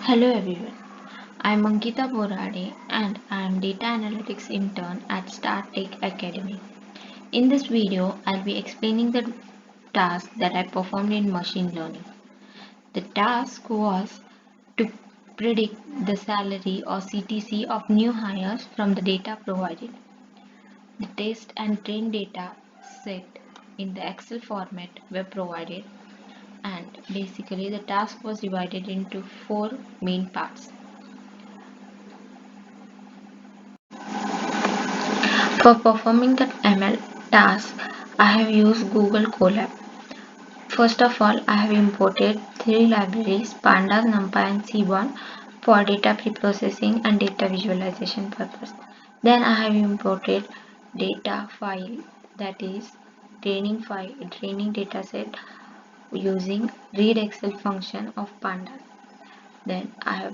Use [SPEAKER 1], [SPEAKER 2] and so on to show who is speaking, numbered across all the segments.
[SPEAKER 1] Hello everyone, I'm Ankita Borade and I'm Data Analytics Intern at StarTech Academy. In this video, I'll be explaining the task that I performed in machine learning. The task was to predict the salary or CTC of new hires from the data provided. The test and train data set in the Excel format were provided, and basically the task was divided into four main parts. For performing the ML task, I have used Google Colab. First of all, I have imported three libraries, Pandas, NumPy and Seaborn, for data preprocessing and data visualization purpose. Then I have imported data file, that is training file, training dataset using read Excel function of Pandas. Then I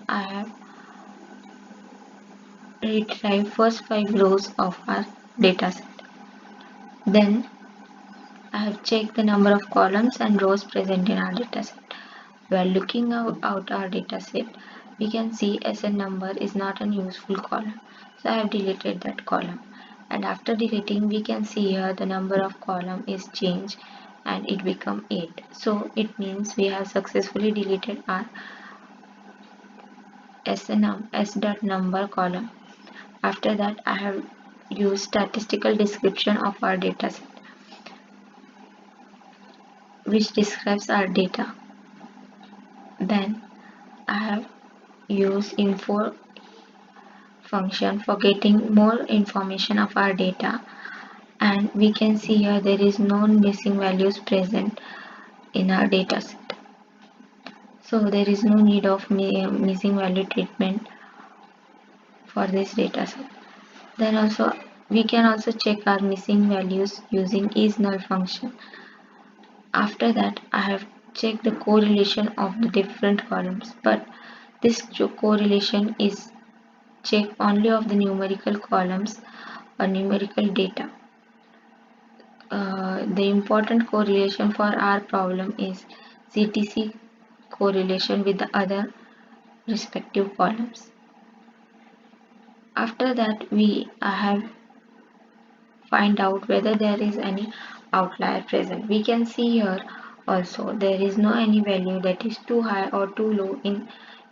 [SPEAKER 1] have retrieved first five rows of our dataset. Then I have checked the number of columns and rows present in our dataset. While looking out our dataset, we can see SN number is not an useful column. So I have deleted that column. And after deleting, we can see here the number of column is changed and it become 8. So it means we have successfully deleted our s.number column. After that, I have used statistical description of our dataset, which describes our data. Then I have used info function for getting more information of our data, and we can see here there is no missing values present in our dataset. So there is no need of missing value treatment for this dataset. Then also we can also check our missing values using isNull function. After that, I have checked the correlation of the different columns, but this correlation is check only of the numerical columns or numerical data. The important correlation for our problem is CTC correlation with the other respective columns. After that, I have find out whether there is any outlier present. We can see here also there is no any value that is too high or too low in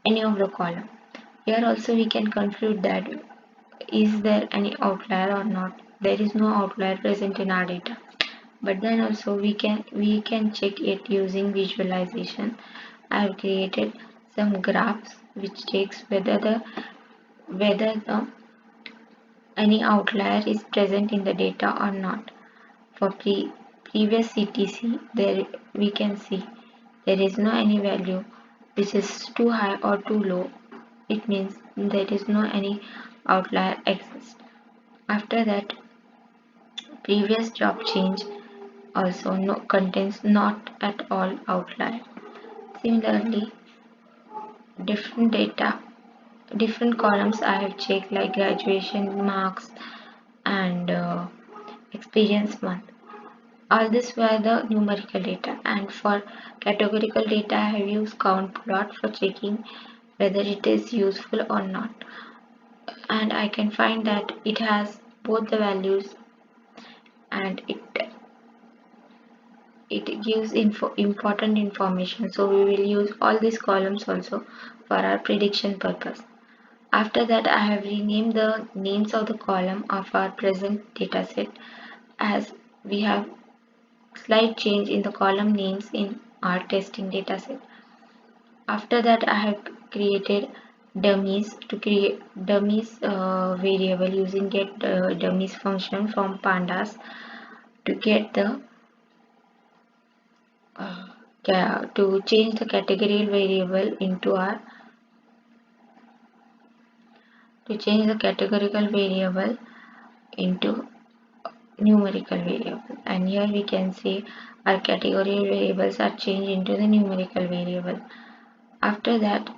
[SPEAKER 1] any of the column. Here also we can conclude that is there any outlier or not. There is no outlier present in our data, but then also we can check it using visualization. I have created some graphs which checks whether any outlier is present in the data or not. For previous CTC, there we can see there is no any value which is too high or too low. It means there is no any outlier exist. After that, previous job change also contains not at all outlier. Similarly, different data, different columns I have checked like graduation marks and experience month. All this were the numerical data, and for categorical data I have used count plot for checking whether it is useful or not, and I can find that it has both the values and it gives important information, so we will use all these columns also for our prediction purpose. After that, I have renamed the names of the column of our present dataset, as we have slight change in the column names in our testing dataset. After that, I have created dummies to create dummies variable using get dummies function from pandas to get the to change the category variable into our to change the categorical variable into numerical variable, and here we can see our category variables are changed into the numerical variable. After that,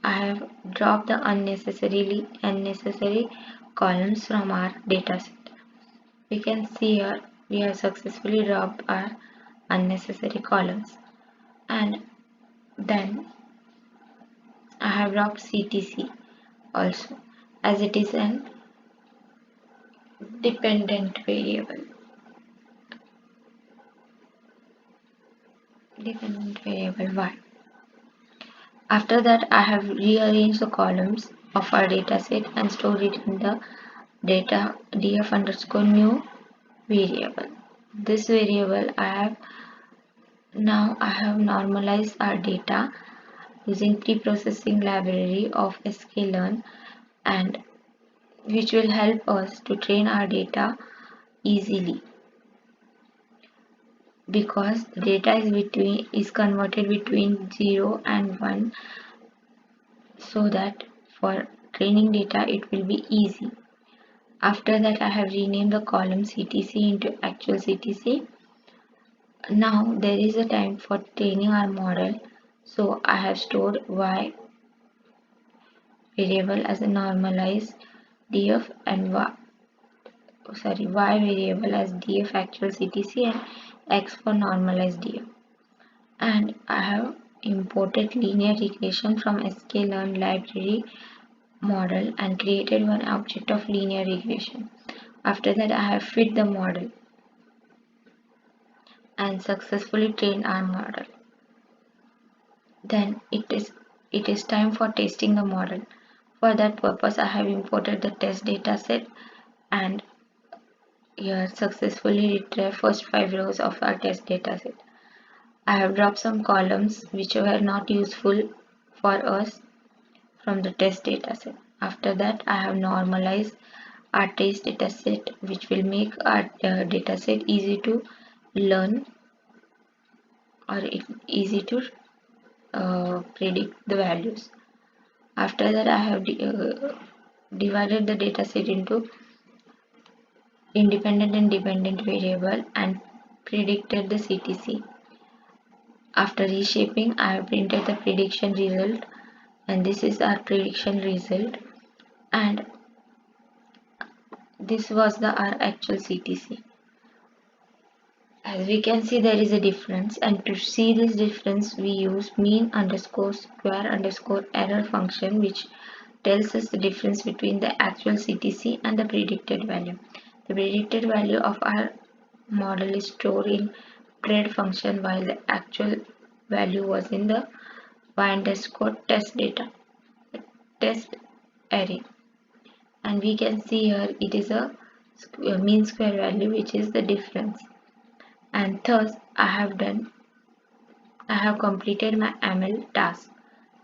[SPEAKER 1] I have dropped the unnecessary columns from our dataset. We can see here we have successfully dropped our unnecessary columns, and then I have dropped CTC also, as it is an dependent variable. Y. After that, I have rearranged the columns of our dataset and stored it in the data df underscore new variable. This variable I have normalized our data using pre-processing library of sklearn, and which will help us to train our data easily, because data is converted between 0 and 1, so that for training data it will be easy. After that, I have renamed the column CTC into actual CTC. Now there is a time for training our model, so I have stored y variable as a normalized df and y variable as df actual CTC and x for normalized df. And I have imported linear regression from sklearn library model and created one object of linear regression. After that, I have fit the model and successfully trained our model. Then it is time for testing the model. For that purpose, I have imported the test dataset and here successfully retrieved first 5 rows of our test dataset. I have dropped some columns which were not useful for us from the test dataset. After that, I have normalized our test dataset, which will make our dataset easy to learn, or easy to predict the values. After that, I have divided the dataset into independent and dependent variable and predicted the CTC. After reshaping, I have printed the prediction result, and this is our prediction result, and this was our actual CTC. As we can see, there is a difference, and to see this difference we use mean underscore square underscore error function, which tells us the difference between the actual CTC and the predicted value. The predicted value of our model is stored in pred function, while the actual value was in the y underscore test data test array. And we can see here it is a mean square value, which is the difference. And thus I have completed my ML task.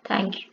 [SPEAKER 1] Thank you.